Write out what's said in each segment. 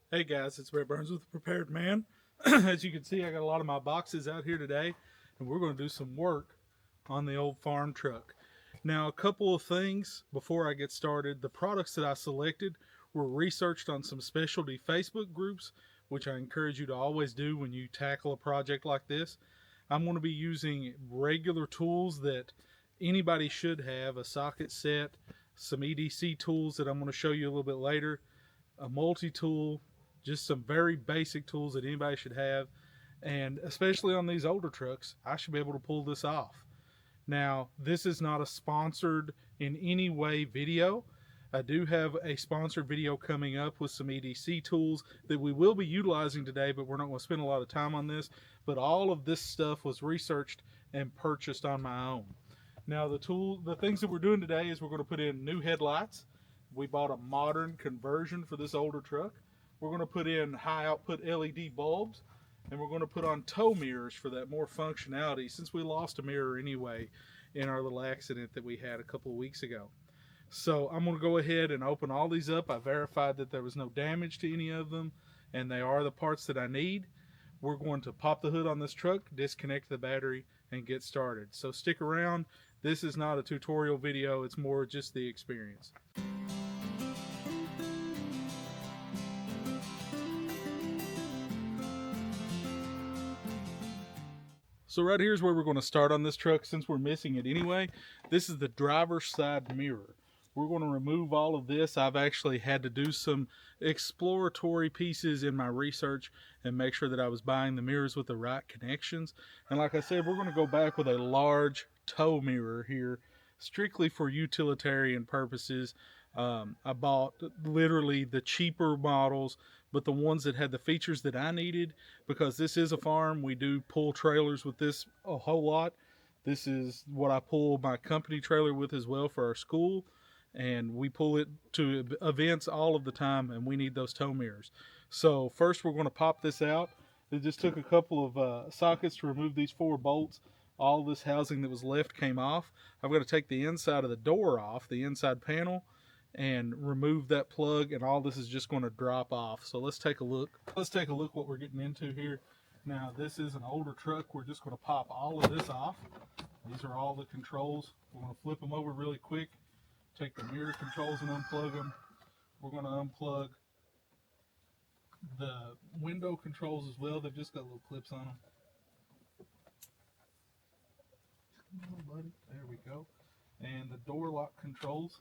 Hey guys, it's Brett Burns with The Prepared Man. As you can see, I got a lot of my boxes out here today, and we're going to do some work on the old farm truck. Now, a couple of things before I get started. The products that I selected were researched on some specialty Facebook groups, which I encourage you to always do when you tackle a project like this. I'm going to be using regular tools that anybody should have, a socket set, some EDC tools that I'm going to show you a little bit later, a multi-tool, just some very basic tools that anybody should have. And especially on these older trucks, I should be able to pull this off. Now, this is not a sponsored in any way video. I do have a sponsored video coming up with some EDC tools that we will be utilizing today, but we're not going to spend a lot of time on this. But all of this stuff was researched and purchased on my own. Now, the things that we're doing today is we're going to put in new headlights. We bought a modern conversion for this older truck. We're going to put in high output LED bulbs, and we're going to put on tow mirrors for that more functionality, since we lost a mirror anyway in our little accident that we had a couple of weeks ago. So I'm going to go ahead and open all these up. I verified that there was no damage to any of them, and they are the parts that I need. We're going to pop the hood on this truck, disconnect the battery, and get started. So stick around. This is not a tutorial video, it's more just the experience. So right here is where we're going to start on this truck, since we're missing it anyway. This is the driver's side mirror. We're going to remove all of this. I've actually had to do some exploratory pieces in my research and make sure that I was buying the mirrors with the right connections. And like I said, we're going to go back with a large tow mirror here, strictly for utilitarian purposes. I bought literally the cheaper models, but the ones that had the features that I needed, because this is a farm. We do pull trailers with this a whole lot. This is what I pull my company trailer with as well for our school, and we pull it to events all of the time, and we need those tow mirrors. So first we're going to pop this out. It just took a couple of sockets to remove these 4 bolts. All this housing that was left came off. I've got to take the inside of the door off, the inside panel, and remove that plug, and all this is just going to drop off. So let's take a look. Let's take a look what we're getting into here. Now, this is an older truck. We're just going to pop all of this off. These are all the controls. We're going to flip them over really quick, take the mirror controls and unplug them. We're going to unplug the window controls as well. They've just got little clips on them. Oh, buddy. There we go. And the door lock controls.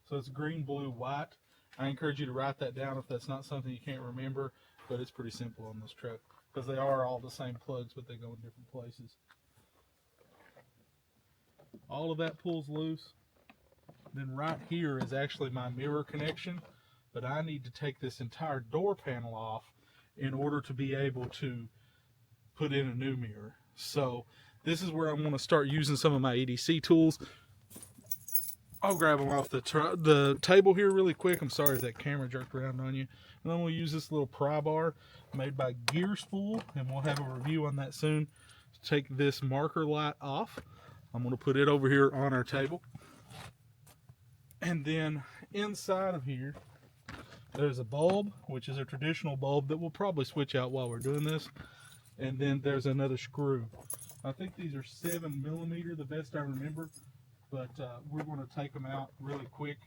So it's green, blue, white. I encourage you to write that down if that's not something you can't remember, but it's pretty simple on this truck because they are all the same plugs, but they go in different places. All of that pulls loose. Then right here is actually my mirror connection, but I need to take this entire door panel off in order to be able to put in a new mirror. So this is where I'm going to start using some of my EDC tools. I'll grab them off the table here really quick. I'm sorry if that camera jerked around on you. And then we'll use this little pry bar made by Gear Spool, and we'll have a review on that soon. Take this marker light off. I'm going to put it over here on our table. And then inside of here, there's a bulb, which is a traditional bulb that we'll probably switch out while we're doing this. And then there's another screw. I think these are 7mm, the best I remember. But we're going to take them out really quick.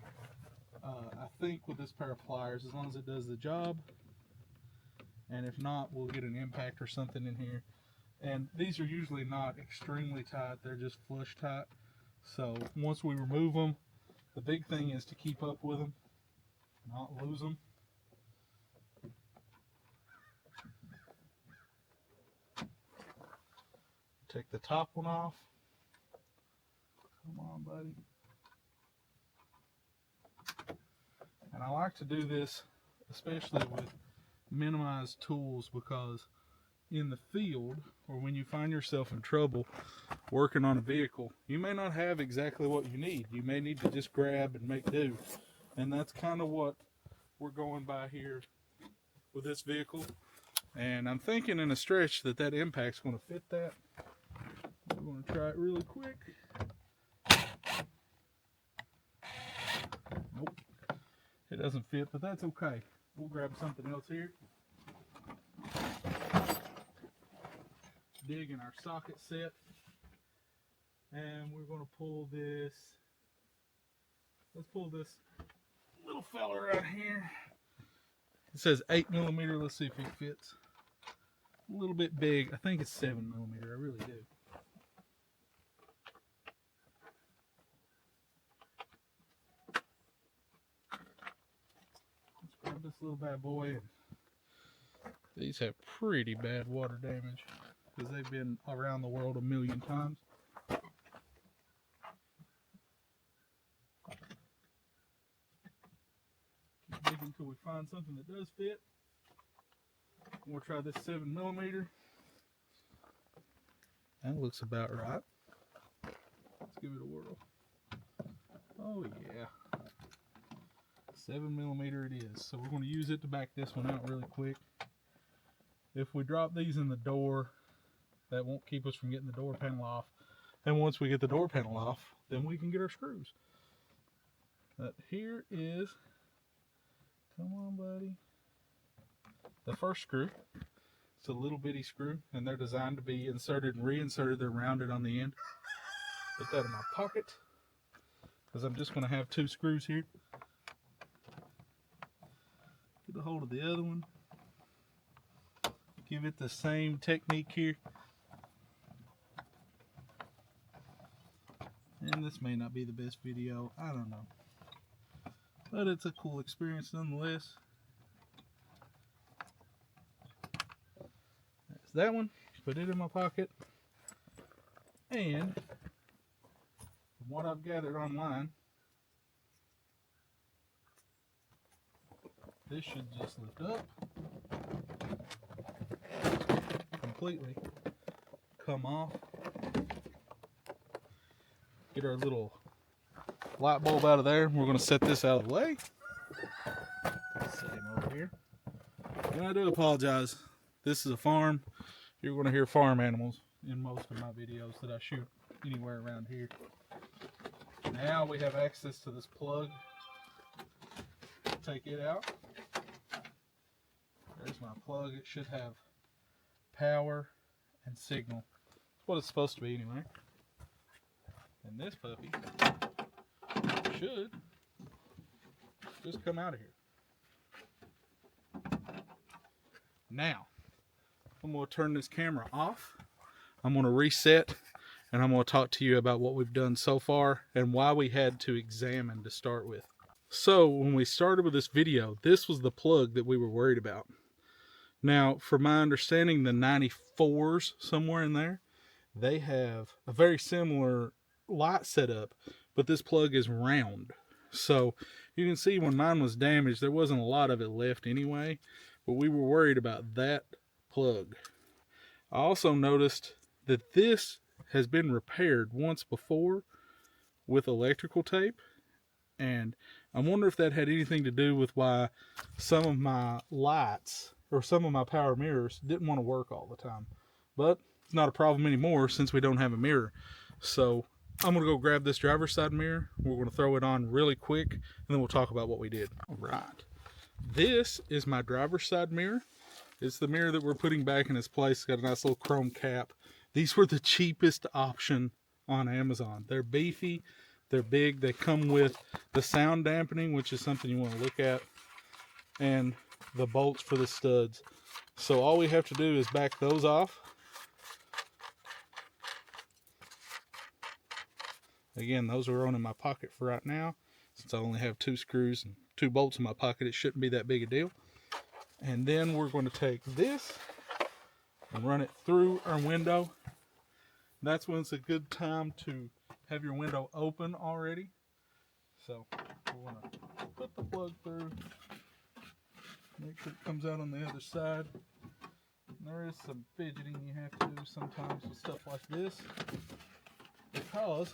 I think with this pair of pliers, as long as it does the job. And if not, we'll get an impact or something in here. And these are usually not extremely tight. They're just flush tight. So once we remove them, the big thing is to keep up with them, not lose them. Take the top one off. Come on, buddy. And I like to do this especially with minimized tools, because in the field, or when you find yourself in trouble working on a vehicle, you may not have exactly what you need. You may need to just grab and make do. And that's kind of what we're going by here with this vehicle. And I'm thinking in a stretch that that impact's going to fit that. We're going to try it really quick. Nope, it doesn't fit, but that's okay. We'll grab something else here. Dig in our socket set. And we're going to pull this. Let's pull this little fella right here. It says 8mm. Let's see if it fits. A little bit big. I think it's 7mm. I really do. Let's grab this little bad boy. These have pretty bad water damage because they've been around the world a million times. Keep digging until we find something that does fit. We'll try this 7mm. That looks about right. Let's give it a whirl. Oh yeah. 7mm it is. So we're going to use it to back this one out really quick. If we drop these in the door, that won't keep us from getting the door panel off. And once we get the door panel off, then we can get our screws. But here is, come on buddy, the first screw. It's a little bitty screw, and they're designed to be inserted and reinserted. They're rounded on the end. Put that in my pocket, because I'm just going to have 2 screws here. Get a hold of the other one. Give it the same technique here. And this may not be the best video, I don't know. But it's a cool experience nonetheless. That's that one. Put it in my pocket. And from what I've gathered online, this should just lift up completely, come off, get our little light bulb out of there. We're going to set this out of the way. Set him over here. And I do apologize. This is a farm. You're going to hear farm animals in most of my videos that I shoot anywhere around here. Now we have access to this plug. Take it out. There's my plug. It should have power and signal. That's what it's supposed to be anyway. And this puppy should just come out of here. Now, I'm going to turn this camera off. I'm going to reset, and I'm going to talk to you about what we've done so far and why we had to examine to start with. So, when we started with this video, this was the plug that we were worried about. Now, from my understanding, the 94s, somewhere in there, they have a very similar light setup, but this plug is round. So, you can see when mine was damaged, there wasn't a lot of it left anyway, but we were worried about that plug. I also noticed that this has been repaired once before with electrical tape, and I wonder if that had anything to do with why some of my lights or some of my power mirrors didn't want to work all the time. But it's not a problem anymore since we don't have a mirror. So I'm going to go grab this driver's side mirror. We're going to throw it on really quick, and then we'll talk about what we did. All right. This is my driver's side mirror. It's the mirror that we're putting back in its place. It's got a nice little chrome cap. These were the cheapest option on Amazon. They're beefy. They're big. They come with the sound dampening, which is something you want to look at, and the bolts for the studs. So all we have to do is back those off. Again, those are on in my pocket for right now. Since I only have 2 screws and 2 bolts in my pocket, it shouldn't be that big a deal. And then we're going to take this and run it through our window. That's when it's a good time to have your window open already. So we're going to put the plug through. Make sure it comes out on the other side. And there is some fidgeting you have to do sometimes with stuff like this, because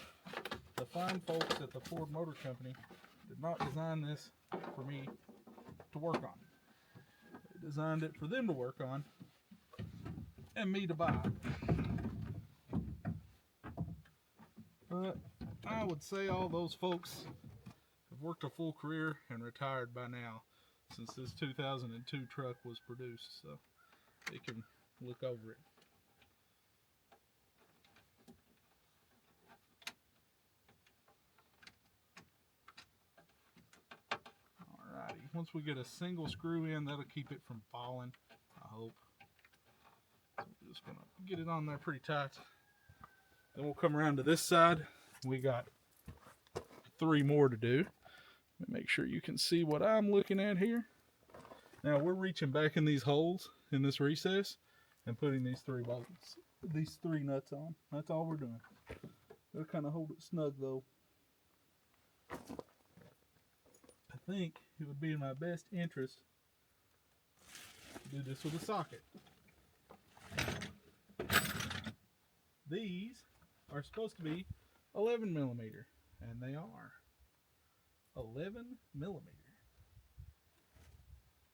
the fine folks at the Ford Motor Company did not design this for me to work on. They designed it for them to work on and me to buy. But I would say all those folks have worked a full career and retired by now. since this 2002 truck was produced, so it can look over it. Alrighty, once we get a single screw in, that'll keep it from falling, I hope. So we're just gonna get it on there pretty tight. Then we'll come around to this side. We got 3 more to do. Let me make sure you can see what I'm looking at here. Now we're reaching back in these holes in this recess and putting these 3 bolts, these 3 nuts on. That's all we're doing. Gotta kind of hold it snug though. I think it would be in my best interest to do this with a socket. These are supposed to be 11 millimeter, and they are 11 millimeter.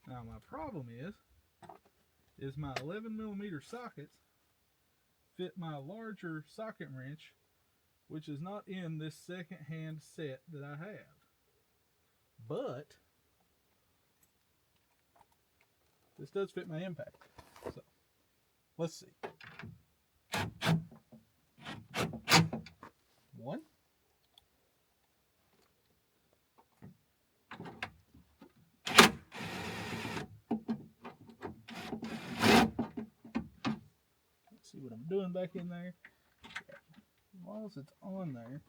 Now my problem is my 11 millimeter sockets fit my larger socket wrench, which is not in this second-hand set that I have. But this does fit my impact. So let's see. 1. Let's see what I'm doing back in there. As long as it's on there.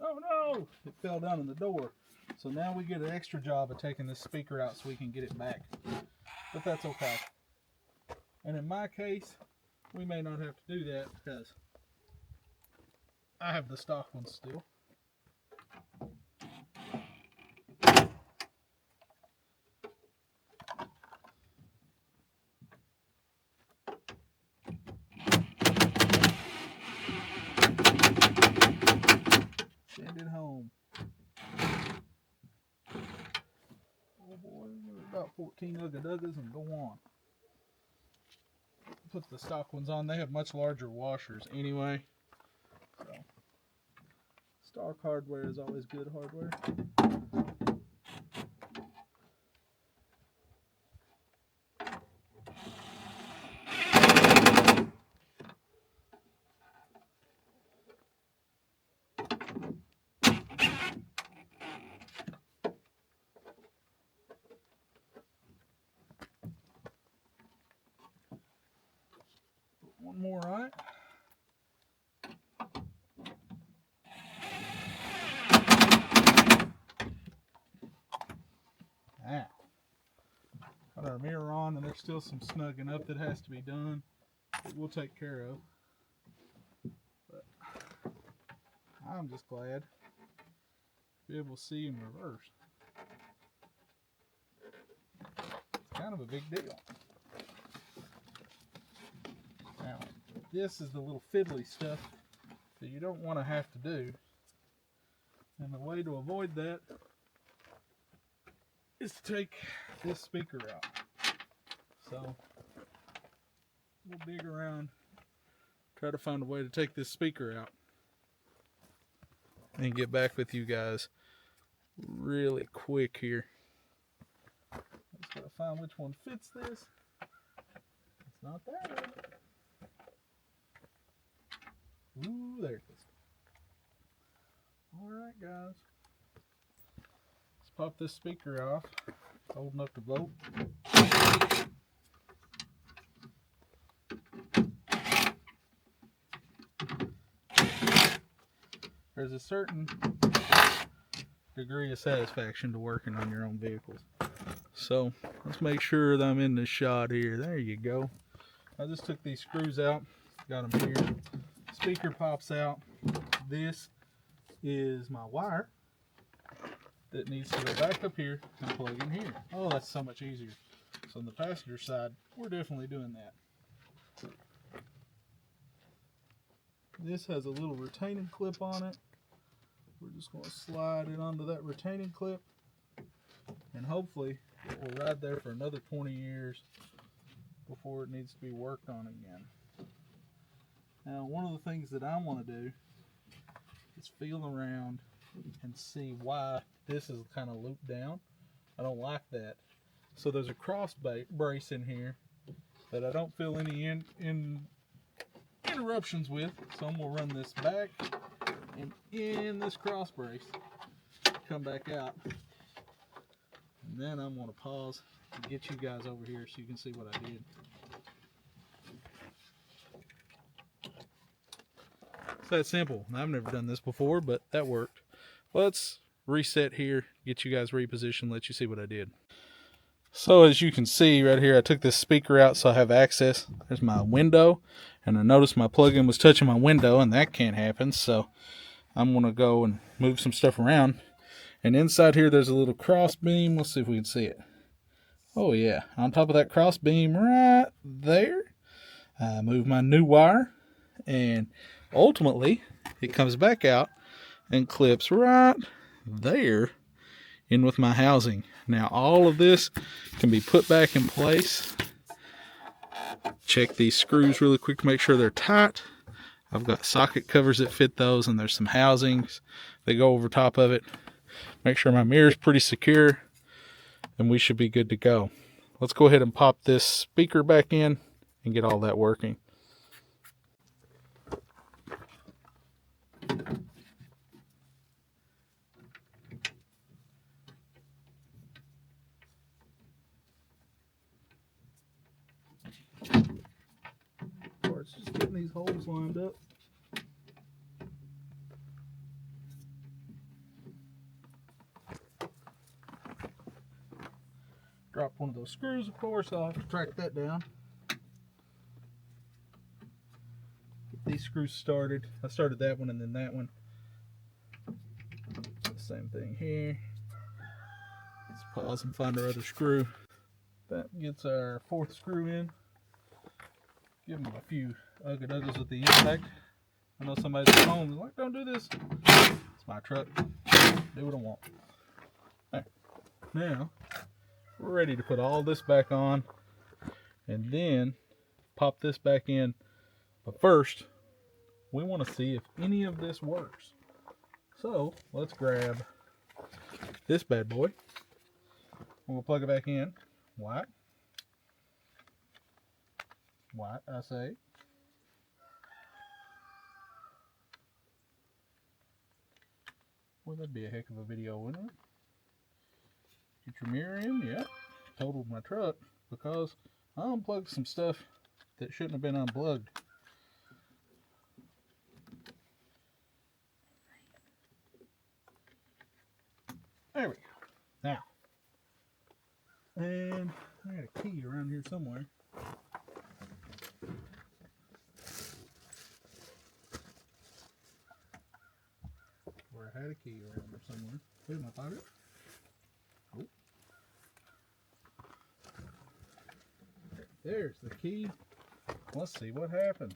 Oh no! It fell down in the door. So now we get an extra job of taking this speaker out so we can get it back. But that's okay. And in my case, we may not have to do that because I have the stock one still. Send it home. Oh boy, about 14 Ugga Duggas and go on. Put the stock ones on. They have much larger washers anyway. So, stock hardware is always good hardware. One more on it. Ah. Got our mirror on, and there's still some snugging up that has to be done that we'll take care of. But I'm just glad to be able to see in reverse. It's kind of a big deal. Now, this is the little fiddly stuff that you don't want to have to do. And the way to avoid that is to take this speaker out. So, we'll dig around, try to find a way to take this speaker out, and get back with you guys really quick here. Just gotta find which one fits this. It's not that one. Ooh, there it is. Alright guys, let's pop this speaker off, holding up the bolt. There's a certain degree of satisfaction to working on your own vehicles. So let's make sure that I'm in the shot here. There you go. I just took these screws out, got them here. Speaker pops out. This is my wire that needs to go back up here and plug in here. Oh, that's so much easier. So on the passenger side, we're definitely doing that. This has a little retaining clip on it. We're just going to slide it onto that retaining clip, and hopefully it will ride there for another 20 years before it needs to be worked on again. Now, one of the things that I want to do is feel around and see why this is kind of looped down. I don't like that. So there's a cross brace in here that I don't feel any interruptions with. So I'm gonna run this back and in this cross brace, come back out. And then I'm gonna pause and get you guys over here so you can see what I did. It's that simple. I've never done this before, but that worked. Let's reset here, get you guys repositioned, let you see what I did. So as you can see right here, I took this speaker out so I have access. There's my window, and I noticed my plug-in was touching my window, and that can't happen. So I'm going to go and move some stuff around. And inside here, there's a little cross beam. Let's see if we can see it. Oh yeah, on top of that cross beam right there, I move my new wire, and ultimately it comes back out and clips right there in with my housing. Now all of this can be put back in place. Check these screws really quick to make sure they're tight. I've got socket covers that fit those, and there's some housings that go over top of it. Make sure my mirror's pretty secure, and we should be good to go. Let's go ahead and pop this speaker back in and get all that working. It's just getting these holes lined up. Drop one of those screws, of course. I'll have to track that down. Get these screws started. I started that one and then that one. Same thing here. Let's pause and find our other screw. That gets our fourth screw in. Give them a few ugga-duggas with the impact. I know somebody's at home is like, don't do this. It's my truck. Do what I want. Right. Now, we're ready to put all this back on and then pop this back in. But first, we want to see if any of this works. So, let's grab this bad boy. We'll plug it back in. White. White, I say. Well, that'd be a heck of a video, wouldn't it? Get your mirror in, yep. Totaled my truck because I unplugged some stuff that shouldn't have been unplugged. There we go. Now, and I got a key around here somewhere. Where I had a key around there somewhere. Where's my pocket? Oh. There's the key. Let's see what happens.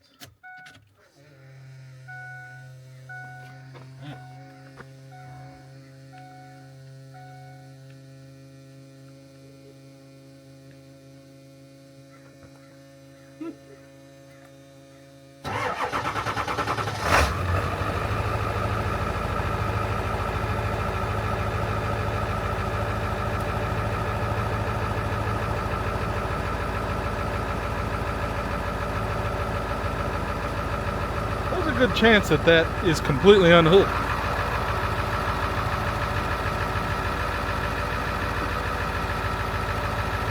There's a good chance that that is completely unhooked.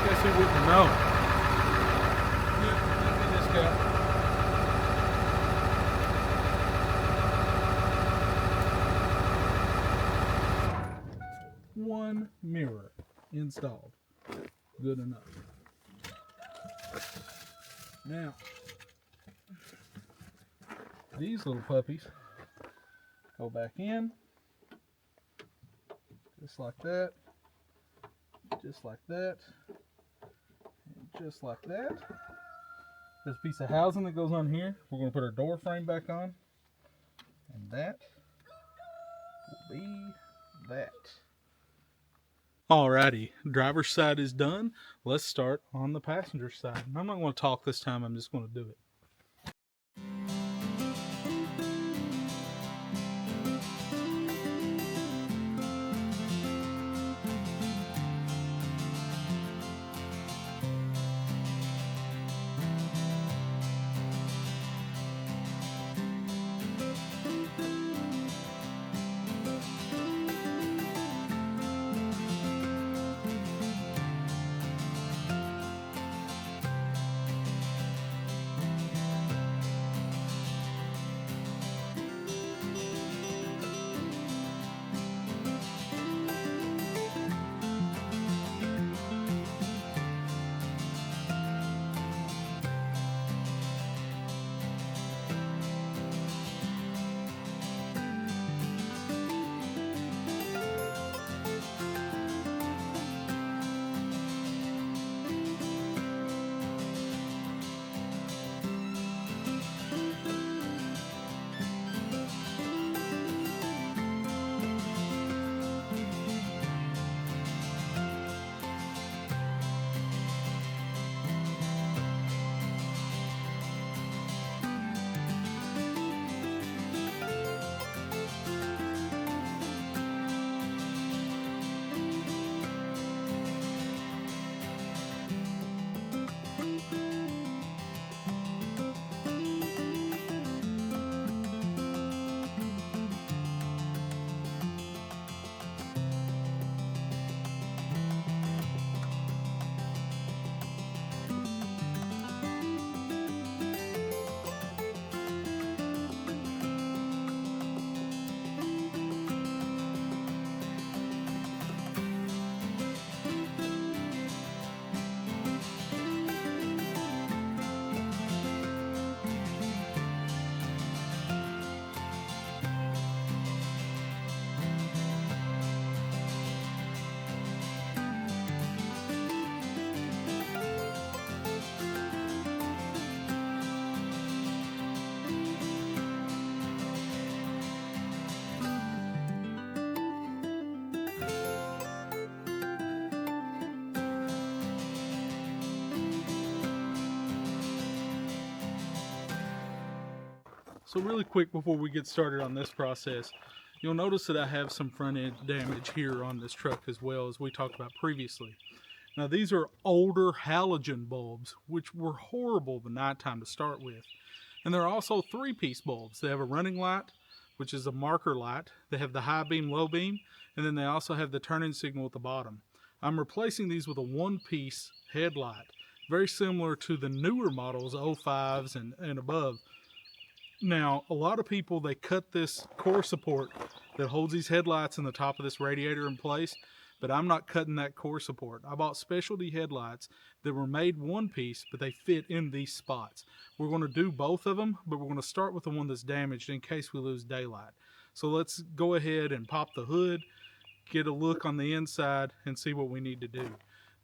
Guess who wouldn't know? Look at this guy. One mirror installed. Good enough. Now, these little puppies go back in, just like that, just like that, and just like that. There's a piece of housing that goes on here. We're going to put our door frame back on, and that will be that. Alrighty, driver's side is done. Let's start on the passenger side. I'm not going to talk this time, I'm just going to do it. So really quick before we get started on this process, you'll notice that I have some front end damage here on this truck as well, as we talked about previously. Now these are older halogen bulbs, which were horrible the nighttime to start with. And they're also 3-piece bulbs. They have a running light, which is a marker light. They have the high beam, low beam, and then they also have the turn-in signal at the bottom. I'm replacing these with a 1-piece headlight, very similar to the newer models, 05s and above. Now, a lot of people, they cut this core support that holds these headlights in the top of this radiator in place, but I'm not cutting that core support. I bought specialty headlights that were made 1-piece, but they fit in these spots. We're going to do both of them, but we're going to start with the one that's damaged in case we lose daylight. So let's go ahead and pop the hood, get a look on the inside, and see what we need to do.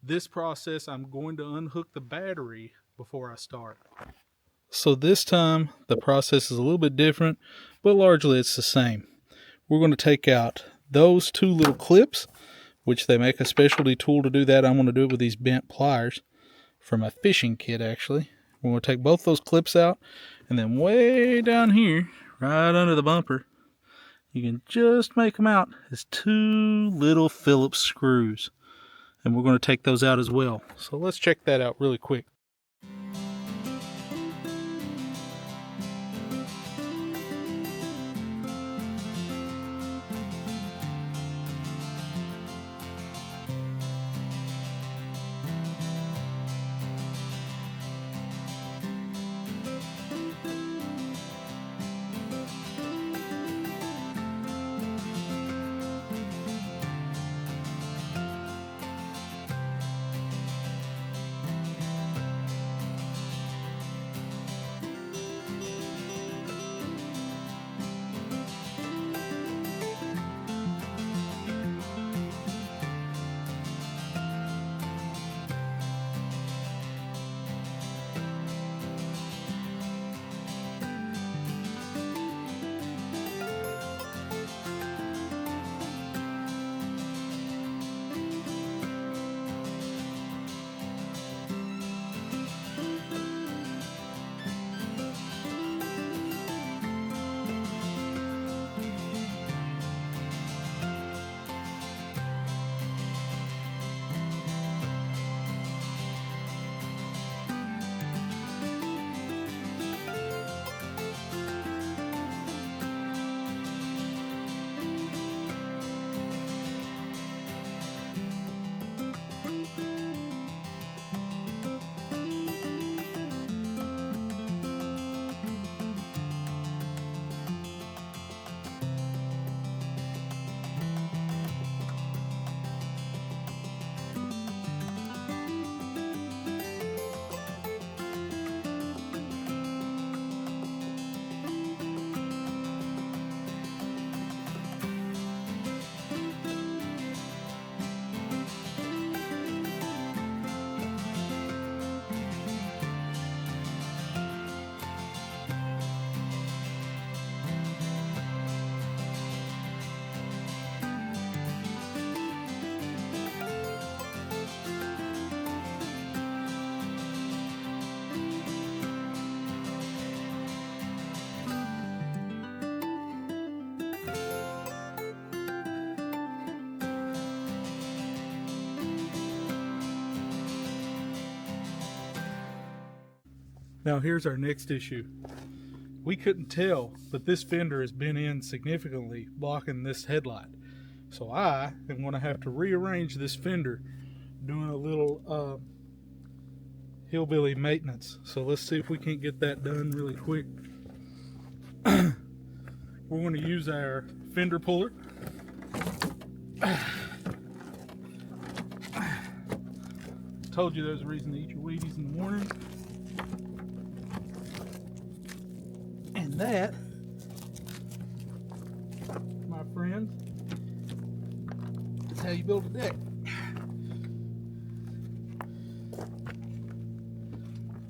This process, I'm going to unhook the battery before I start. So this time, the process is a little bit different, but largely it's the same. We're going to take out those 2 little clips, which they make a specialty tool to do that. I'm going to do it with these bent pliers from a fishing kit, actually. We're going to take both those clips out, and then way down here, right under the bumper, you can just make them out as 2 little Phillips screws. And we're going to take those out as well. So let's check that out really quick. Now here's our next issue. We couldn't tell, but this fender has been in significantly, blocking this headlight. So I am going to have to rearrange this fender, doing a little hillbilly maintenance. So let's see if we can't get that done really quick. We're going to use our fender puller. Told you there's a reason to eat your Wheaties in the morning. And that, my friends, is how you build a deck.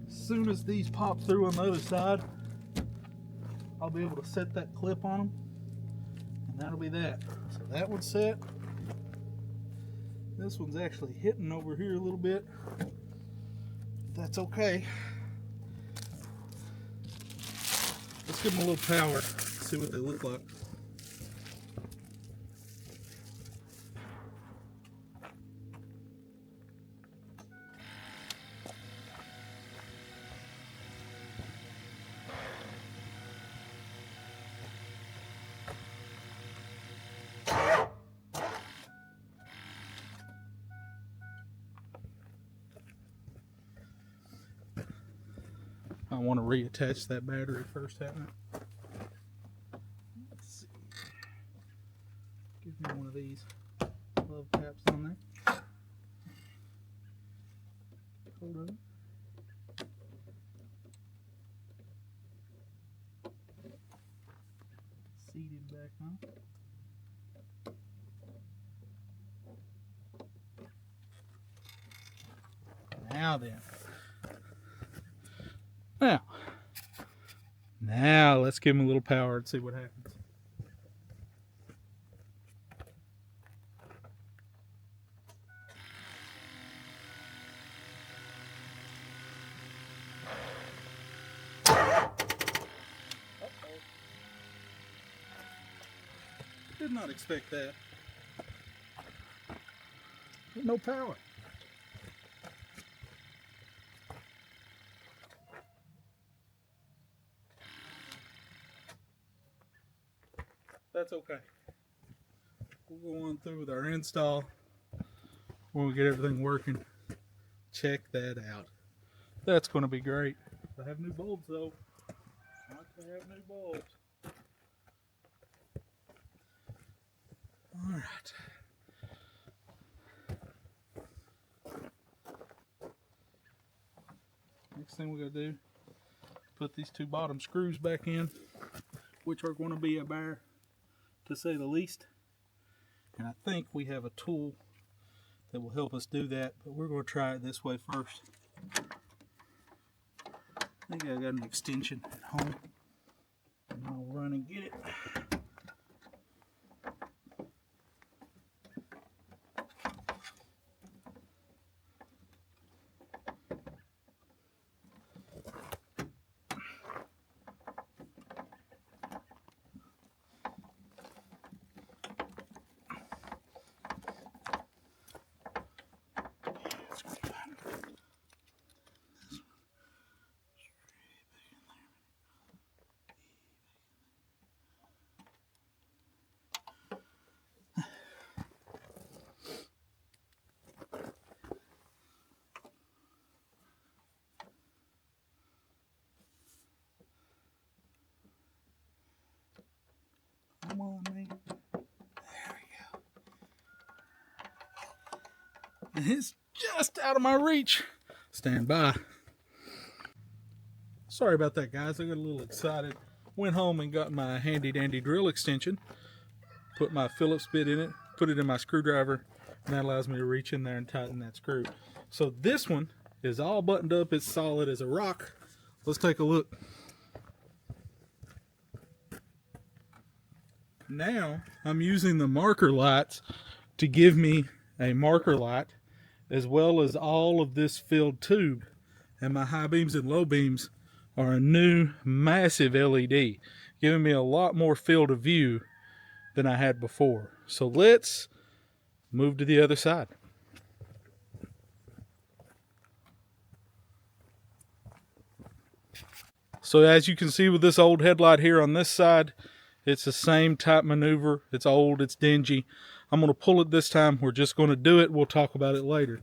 As soon as these pop through on the other side, I'll be able to set that clip on them, and that'll be that. So that one's set. This one's actually hitting over here a little bit. That's okay. Let's give them a little power, see what they look like. I want to reattach that battery first, haven't I? Let's see. Give me one of these love taps on there. Hold on. Seat him back on. Now then. Now let's give him a little power and see what happens. Did not expect that. No power. That's okay. We'll go on through with our install when we get everything working. Check that out. That's going to be great. I have new bulbs though. Not to have new bulbs. All right. Next thing we're going to do, put these two bottom screws back in, which are going to be a bear, to say the least. And I think we have a tool that will help us do that, but we're going to try it this way first. I think I got an extension at home, and I'll run and get it. Come on, man. There we go. And it's just out of my reach. Stand by. Sorry about that, guys. I got a little excited. Went home and got my handy dandy drill extension. Put my Phillips bit in it. Put it in my screwdriver. And that allows me to reach in there and tighten that screw. So this one is all buttoned up. It's solid as a rock. Let's take a look. Now I'm using the marker lights to give me a marker light, as well as all of this filled tube, and my high beams and low beams are a new massive LED, giving me a lot more field of view than I had before. So let's move to the other side. So as you can see with this old headlight here on this side, it's the same type maneuver. It's old, it's dingy. I'm going to pull it this time. We're just going to do it. We'll talk about it later.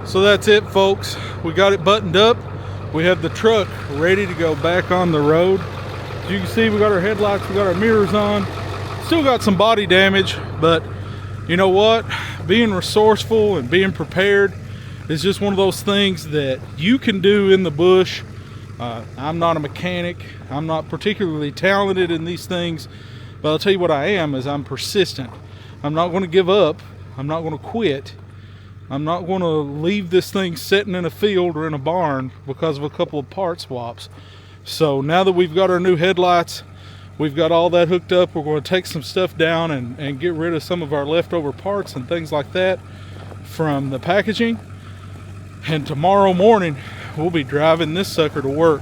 So that's it, folks. We got it buttoned up. We have the truck ready to go back on the road. As you can see, we got our headlights, we got our mirrors on. Still got some body damage, but you know what? Being resourceful and being prepared is just one of those things that you can do in the bush. I'm not a mechanic. I'm not particularly talented in these things, but I'll tell you what I am is I'm persistent. I'm not going to give up. I'm not going to quit. I'm not going to leave this thing sitting in a field or in a barn because of a couple of part swaps. So now that we've got our new headlights, we've got all that hooked up, we're going to take some stuff down and get rid of some of our leftover parts and things like that from the packaging. And tomorrow morning, we'll be driving this sucker to work.